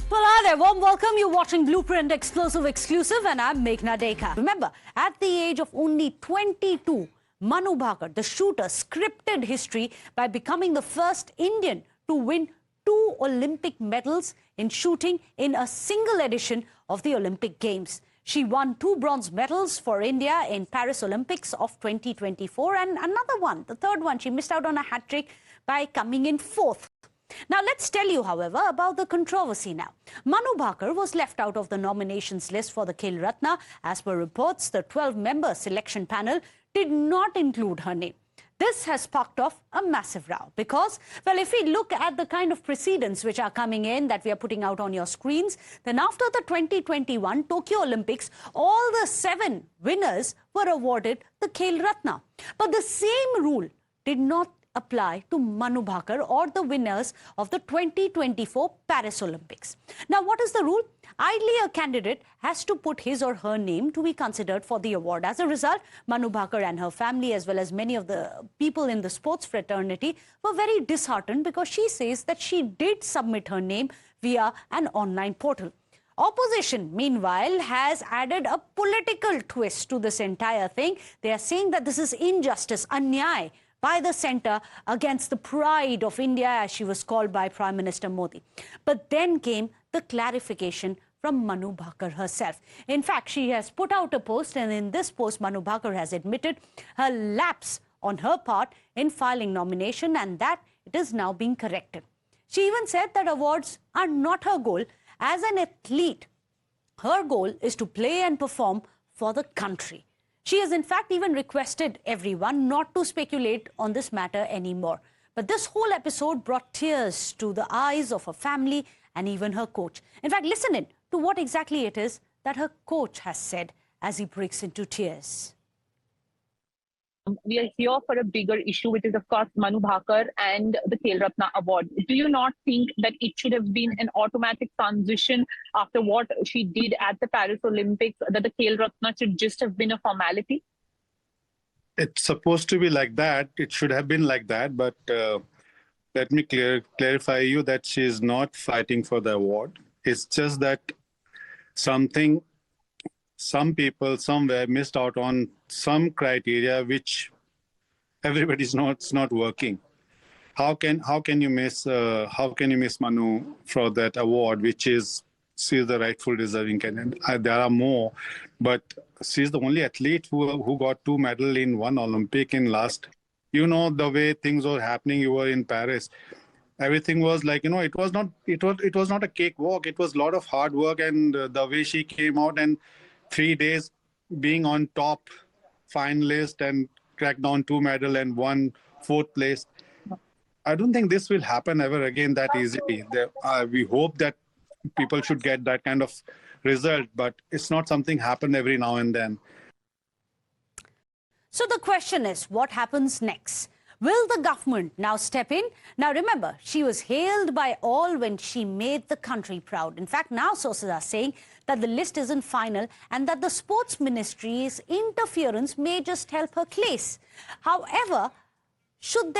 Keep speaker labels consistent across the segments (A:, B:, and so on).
A: Well, hi there. Warm welcome. You're watching Blueprint Explosive Exclusive, and I'm Meghna Deka. Remember, at the age of only 22, Manu Bhaker, the shooter, scripted history by becoming the first Indian to win 2 Olympic medals in shooting in a single edition of the Olympic Games. She won 2 bronze medals for India in Paris Olympics of 2024 and another one, the third one. She missed out on a hat-trick by coming in 4th. Now, let's tell you, however, about the controversy now. Manu Bhaker was left out of the nominations list for the Khel Ratna. As per reports, the 12-member selection panel did not include her name. This has sparked off a massive row because, well, if we look at the kind of precedents which are coming in that we are putting out on your screens, then after the 2021 Tokyo Olympics, all the 7 winners were awarded the Khel Ratna. But the same rule did not apply to Manu Bhaker or the winners of the 2024 Paris Olympics. Now, what is the rule? Ideally, a candidate has to put his or her name to be considered for the award. As a result, Manu Bhaker and her family, as well as many of the people in the sports fraternity, were very disheartened because she says that she did submit her name via an online portal. Opposition, meanwhile, has added a political twist to this entire thing. They are saying that this is injustice, anyay, by the centre against the pride of India, as she was called by Prime Minister Modi. But then came the clarification from Manu Bhaker herself. In fact, she has put out a post, and in this post, Manu Bhaker has admitted her lapse on her part in filing nomination and that it is now being corrected. She even said that awards are not her goal. As an athlete, her goal is to play and perform for the country. She has in fact even requested everyone not to speculate on this matter anymore. But this whole episode brought tears to the eyes of her family and even her coach. In fact, listen in to what exactly it is that her coach has said as he breaks into tears.
B: We are here for a bigger issue, which is, of course, Manu Bhaker and the Khel Ratna Award. Do you not think that it should have been an automatic transition after what she did at the Paris Olympics, that the Khel Ratna should just have been a formality?
C: It's supposed to be like that. It should have been like that. But let me clarify you that she is not fighting for the award. It's just that some people somewhere missed out on some criteria which everybody's not working. How can you miss Manu for that award, which is she's the rightful deserving candidate? There are more, but she's the only athlete who got 2 medals in 1 Olympic in last. You know the way things were happening. You were in Paris. Everything was like, it was not a cakewalk. It was a lot of hard work, and the way she came out and 3 days being on top finalist and cracked down 2 medals and 1 4th place. I don't think this will happen ever again that easily. We hope that people should get that kind of result, but it's not something happen every now and then.
A: So the question is, what happens next? Will the government now step in? Now, remember, she was hailed by all when she made the country proud. In fact, now sources are saying that the list isn't final and that the sports ministry's interference may just help her case. However, should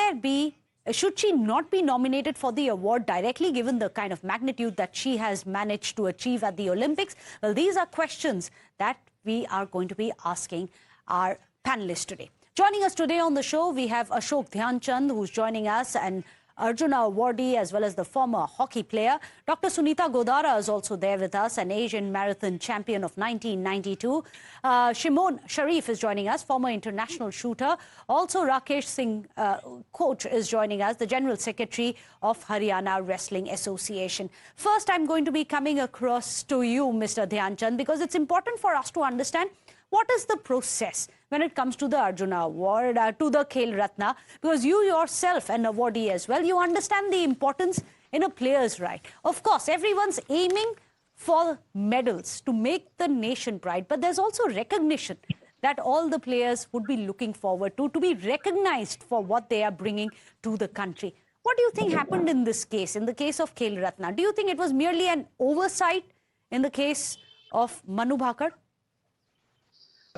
A: she not be nominated for the award directly, given the kind of magnitude that she has managed to achieve at the Olympics? Well, these are questions that we are going to be asking our panelists today. Joining us today on the show, we have Ashok Dhyanchand, who's joining us, and Arjuna awardee, as well as the former hockey player. Dr. Sunita Godara is also there with us, an Asian marathon champion of 1992. Shimon Sharif is joining us, former international shooter. Also, Rakesh Singh, coach, is joining us, the General Secretary of Haryana Wrestling Association. First, I'm going to be coming across to you, Mr. Dhyanchand, because it's important for us to understand what is the process when it comes to the Arjuna Award, to the Khel Ratna? Because you yourself, an awardee as well, you understand the importance in a player's right. Of course, everyone's aiming for medals to make the nation proud, but there's also recognition that all the players would be looking forward to be recognized for what they are bringing to the country. What do you think happened in this case, in the case of Khel Ratna? Do you think it was merely an oversight in the case of Manu Bhaker?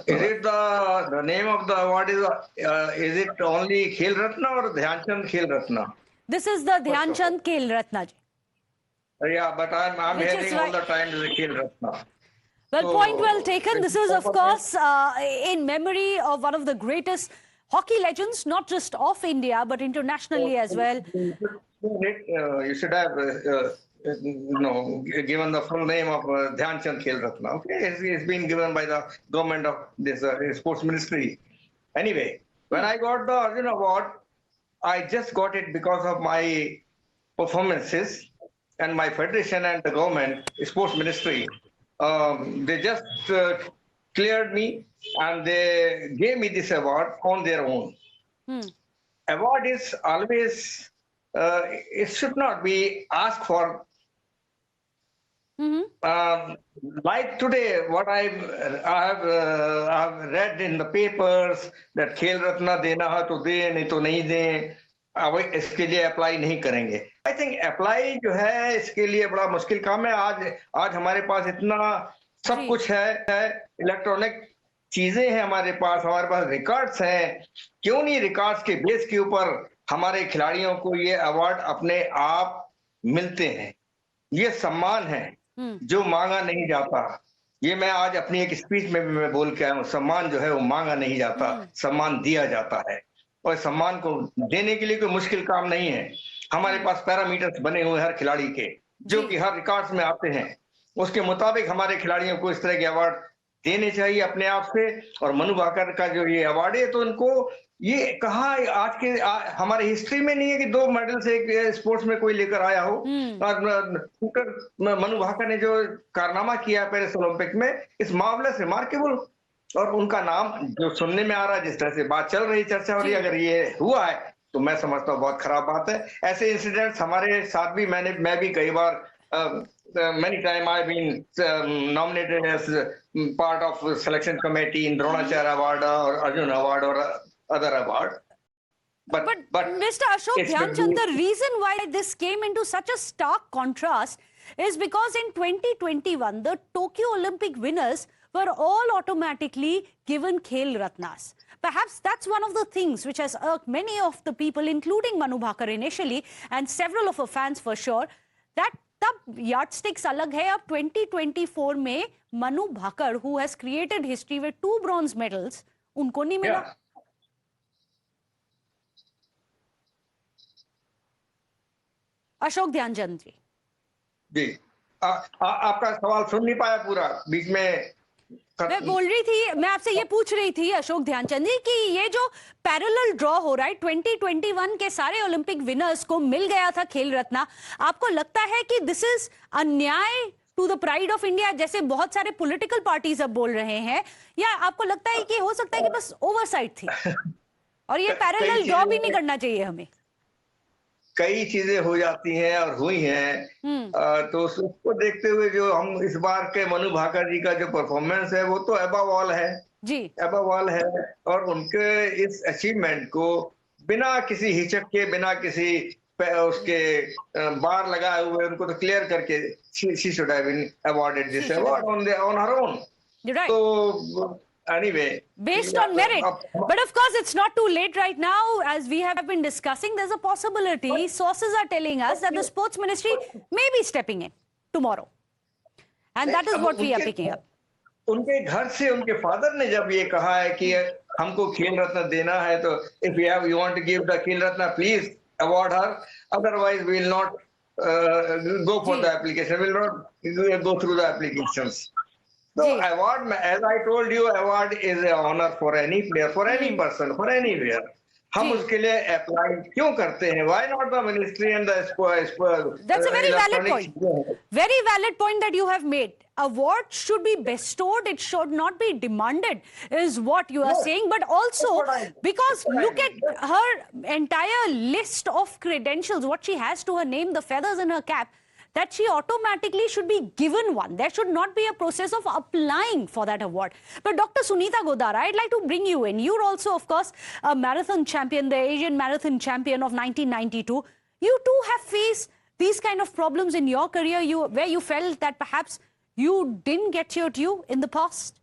D: Is it the name of the award is it only Khel Ratna or Dhyanchand Khel Ratna?
A: This is the Dhyanchand Khel Ratna.
D: Yeah, but I'm
A: Which is
D: hearing all
A: right.
D: the time the Khel Ratna.
A: Well,
D: So,
A: point well taken. This is, of
D: probably-
A: course, in memory of one of the greatest hockey legends, not just of India, but internationally as well.
D: You should have, given the full name of Dhyan Chand Khel Ratna. Okay, it's been given by the government of this sports ministry. Anyway, when I got the Arjun Award, I just got it because of my performances, and my federation and the government, sports ministry, they just cleared me and they gave me this award on their own. Award is always, it should not be asked for. Like today, what I've read in the papers that Khel Ratna देना है तो दे, नहीं तो नहीं दे, अब इसके लिए apply नहीं करेंगे. आई थिंक अप्लाई जो है इसके लिए बड़ा मुश्किल काम है. आज हमारे पास इतना सब कुछ है, इलेक्ट्रॉनिक चीजें हैं हमारे पास रिकॉर्ड्स हैं. क्यों नहीं रिकॉर्ड्स के बेस के ऊपर हमारे खिलाड़ियों को ये अवार्ड अपने आप मिलते हैं. ये सम्मान है जो मांगा नहीं जाता. ये मैं आज अपनी एक स्पीच में भी मैं बोल के आया हूँ. सम्मान जो है वो मांगा नहीं जाता, सम्मान दिया जाता है. और सम्मान को देने के लिए कोई मुश्किल काम नहीं है. हमारे पास पैरामीटर्स बने हुए हर खिलाड़ी के, जो कि हर रिकॉर्ड्स में आते हैं. उसके मुताबिक हमारे खिलाड़ियों को इस तरह के अवार्ड देने चाहिए अपने आप से. और मनु भाकर का जो ये अवार्ड है, तो उनको ये कहा आज के हमारे हिस्ट्री में नहीं है कि 2 मेडल से एक स्पोर्ट्स में कोई लेकर आया हो. और मनु भाकर ने जो कारनामा किया पेरिस ओलंपिक में, इस मार्वलस, रिमार्केबल. और उनका नाम जो सुनने में आ रहा है, जिस तरह से बात चल रही, चर्चा हो रही, अगर ये हुआ है तो मैं समझता हूँ बहुत खराब बात है. ऐसे इंसिडेंट्स हमारे साथ भी मैं भी कई बार many time I've been nominated as part of selection committee in Dronacharya Award or Arjun Award or other award. But
A: Mr. Ashok Dhyanchand, the reason why this came into such a stark contrast is because in 2021, the Tokyo Olympic winners were all automatically given Khel Ratnas. Perhaps that's one of the things which has irked many of the people, including Manu Bhaker initially, and several of her fans for sure, that तब yardsticks अलग है. अब 2024 में Manu Bhaker, who has created history with 2 bronze medals, उनको नहीं मिला. अशोक ध्यानचंद जी,
D: आपका सवाल सुन नहीं पाया पूरा, बीच में
A: मैं बोल रही थी, मैं आपसे ये पूछ रही थी अशोक ध्यानचंद जी कि ये जो पैरेलल ड्रॉ हो रहा है, 2021 के सारे ओलंपिक विनर्स को मिल गया था खेल रत्ना. आपको लगता है कि दिस इज अन्याय to the pride of India, जैसे बहुत सारे पॉलिटिकल पार्टीज अब बोल रहे हैं, या आपको लगता है कि हो सकता है कि बस ओवरसाइट थी और ये पैरेलल ड्रॉ भी नहीं करना चाहिए हमें?
D: कई चीजें हो जाती हैं और हुई हैं, तो उसको देखते हुए जो हम इस बार के मनु भाकर जी का जो परफॉर्मेंस है, वो तो अबव ऑल है जी, अबव ऑल है. और उनके इस अचीवमेंट को बिना किसी हिचक के, बिना किसी उसके बार लगाए हुए, उनको तो क्लियर करके she should have been awarded this award on her own. तो anyway,
A: based on merit. But of course, it's not too late right now. As we have been discussing, there's a possibility. Sources are telling us that the sports ministry may be stepping in tomorrow. And that is what we are picking up.
D: उनके घर से उनके father ने जब ये कहा है कि हमको खेल रत्न देना है, तो if you want to give the खेल रत्न, please award her. Otherwise, we will not go for the application. We will not go through the applications. So award, as I told you, award is an honor for any player, for any person, for anywhere. हम उसके लिए apply क्यों करते हैं? Why not the ministry and the
A: That's a very valid point. Very valid point that you have made. Award should be bestowed, it should not be demanded, is what you are saying. But also, because look at her entire list of credentials, what she has to her name, the feathers in her cap, that she automatically should be given one. There should not be a process of applying for that award. But Dr. Sunita Godara, I'd like to bring you in. You're also, of course, a marathon champion, the Asian marathon champion of 1992. You too have faced these kind of problems in your career, where you felt that perhaps you didn't get your due in the past.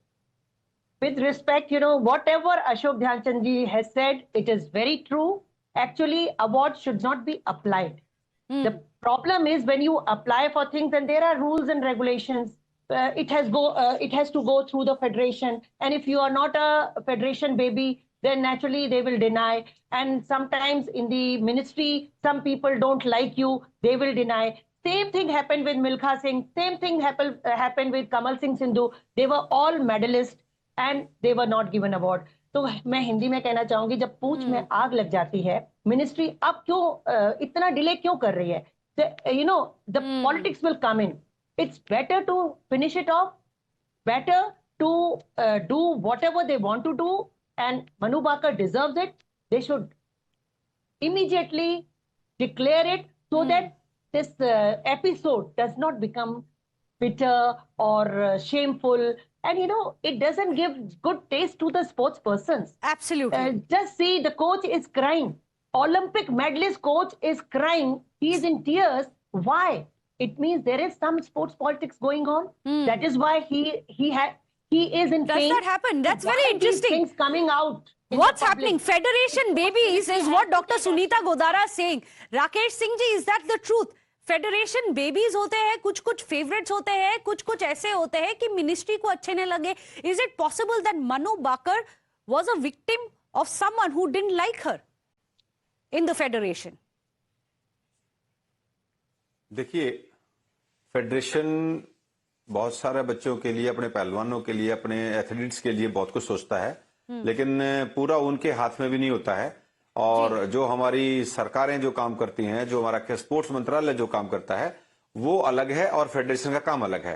E: With respect, whatever Ashok Dhyanchand ji has said, it is very true. Actually, awards should not be applied. The problem is when you apply for things and there are rules and regulations, it has to go through the federation. And if you are not a federation baby, then naturally they will deny. And sometimes in the ministry, some people don't like you, they will deny. Same thing happened with Milkha Singh. Same thing happened with Kamal Singh Sindhu. They were all medalists and they were not given award. तो मैं हिंदी में कहना चाहूंगी, जब पूंछ में आग लग जाती है, मिनिस्ट्री अब क्यों इतना डिले क्यों कर रही है? The politics will come in. It's better to finish it off, better to do whatever they want to do, and Manu Bhaker deserves it. They should immediately declare it so that this episode does not become bitter or shameful. And it doesn't give good taste to the sports persons.
A: Absolutely.
E: Just see, the coach is crying. Olympic medalist coach is crying. He is in tears. Why? It means there is some sports politics going on. That is why he is in pain.
A: Does that happen? That's very interesting.
E: Things coming out.
A: What's happening? Federation babies is what Dr. Sunita Godara is saying. Rakesh Singh ji, is that the truth? Federation babies होते हैं, कुछ कुछ favourites होते हैं, कुछ कुछ ऐसे होते हैं कि मिनिस्ट्री को अच्छे नहीं लगे. Is it possible that Manu Bhaker was a victim of someone who didn't like her in the federation?
F: देखिए, फेडरेशन बहुत सारे बच्चों के लिए, अपने पहलवानों के लिए, अपने एथलीट्स के लिए बहुत कुछ सोचता है, लेकिन पूरा उनके हाथ में भी नहीं होता है. और जो हमारी सरकारें जो काम करती हैं, जो हमारा स्पोर्ट्स मंत्रालय जो काम करता है, वो अलग है और फेडरेशन का काम अलग है.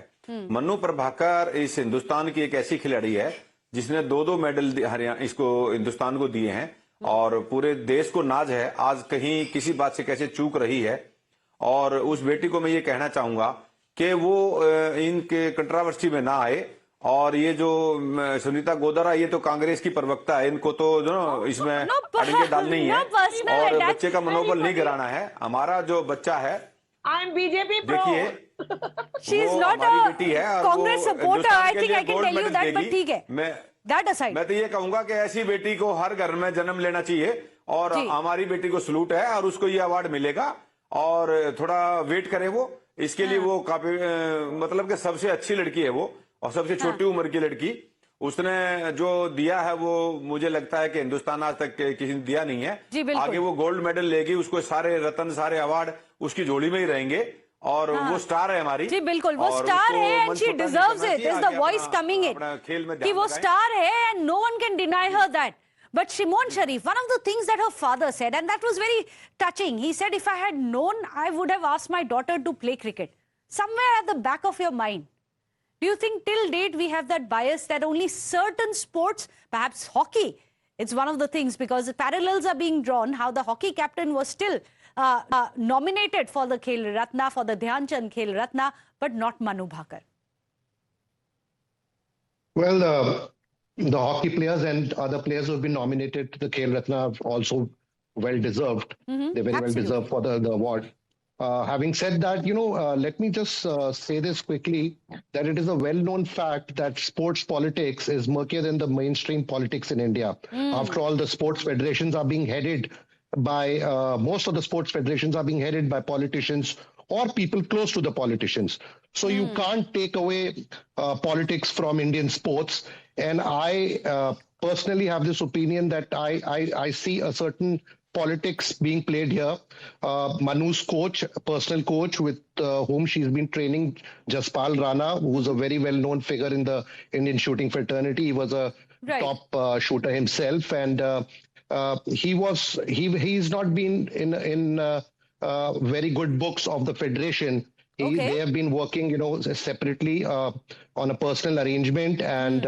F: मनु प्रभाकर इस हिंदुस्तान की एक ऐसी खिलाड़ी है जिसने 2-2 मेडल इसको हिंदुस्तान को दिए हैं और पूरे देश को नाज है. आज कहीं किसी बात से कैसे चूक रही है. और उस बेटी को मैं ये कहना चाहूंगा कि वो इनके कंट्रोवर्सी में ना आए. और ये जो सुनीता गोदारा, ये तो कांग्रेस की प्रवक्ता है, इनको तो जो इसमें अड़ंगे डालनी है और बच्चे का मनोबल नहीं गिराना है. हमारा जो बच्चा है,
E: आई एम बीजेपी प्रो.
F: देखिए,
A: she is not a Congress supporter. I think I can tell you that, but ठीक है. मैं
F: तो ये कहूंगा कि ऐसी बेटी को हर घर में जन्म लेना चाहिए और हमारी बेटी को सलूट है और उसको ये अवार्ड मिलेगा. और थोड़ा वेट करे वो, इसके लिए वो काफी मतलब कि सबसे अच्छी लड़की है वो और सबसे छोटी उम्र की लड़की. उसने जो दिया है वो मुझे लगता है कि हिंदुस्तान आज तक किसी ने दिया नहीं है. आगे वो गोल्ड मेडल लेगी, उसको सारे रत्न, सारे अवार्ड उसकी झोली में ही रहेंगे. और वो स्टार है हमारी.
A: जी बिल्कुल, वो स्टार है and she deserves it. Is the voice coming in कि वो स्टार है and no one can deny her that. But Shimon Sharif, one of the things that her father said, and that was very touching, he said, if I had known, I would have asked my daughter to play cricket. Somewhere at the back of your mind, do you think till date we have that bias that only certain sports, perhaps hockey, it's one of the things, because the parallels are being drawn, how the hockey captain was still nominated for the Khel Ratna, for the Dhyan Chand Khel Ratna, but not Manu Bhaker?
G: Well, the hockey players and other players who have been nominated to the Khel Ratna are also well deserved. They're very well deserved for the award. Having said that, let me just say this quickly, that it is a well-known fact that sports politics is murkier than the mainstream politics in India. After all, the sports federations are being headed by, most of the sports federations are being headed by politicians or people close to the politicians. So you can't take away politics from Indian sports. And I personally have this opinion that I see a certain politics being played here. Manu's coach, personal coach with whom she's been training, Jaspal Rana, who's a very well-known figure in the Indian shooting fraternity. He was a top shooter himself, and he's not been in very good books of the federation. They have been working, separately on a personal arrangement, and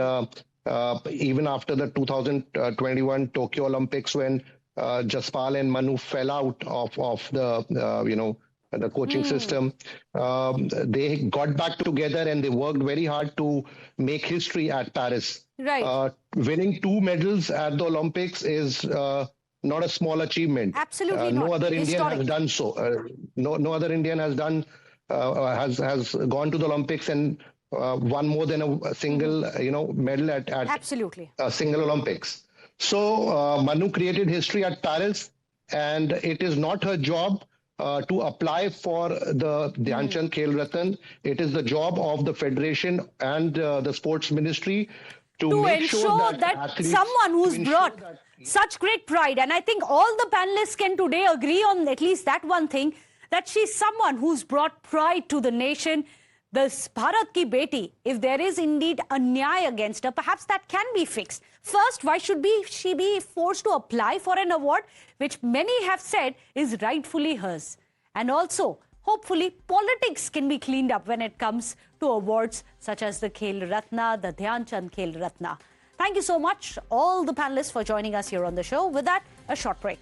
G: even after the 2021 Tokyo Olympics, when Jaspal and Manu fell out of the the coaching system, they got back together and they worked very hard to make history at Paris. Winning 2 medals at the Olympics is not a small achievement.
A: Absolutely
G: no
A: not.
G: Other Indian
A: Historic.
G: has done so. No other Indian has done has gone to the Olympics and won more than a single medal at
A: Absolutely.
G: A single Olympics. So Manu created history at Paris, and it is not her job to apply for the Dhyan Chand Khel Ratna. It is the job of the federation and the sports ministry to make
A: ensure that
G: athletes,
A: someone who's brought such great pride, and I think all the panelists can today agree on at least that one thing, that she's someone who's brought pride to the nation. This Bharat ki beti, if there is indeed a nyay against her, perhaps that can be fixed. First, why should she be forced to apply for an award which many have said is rightfully hers? And also, hopefully, politics can be cleaned up when it comes to awards such as the Khel Ratna, the Dhyan Chand Khel Ratna. Thank you so much, all the panelists, for joining us here on the show. With that, a short break.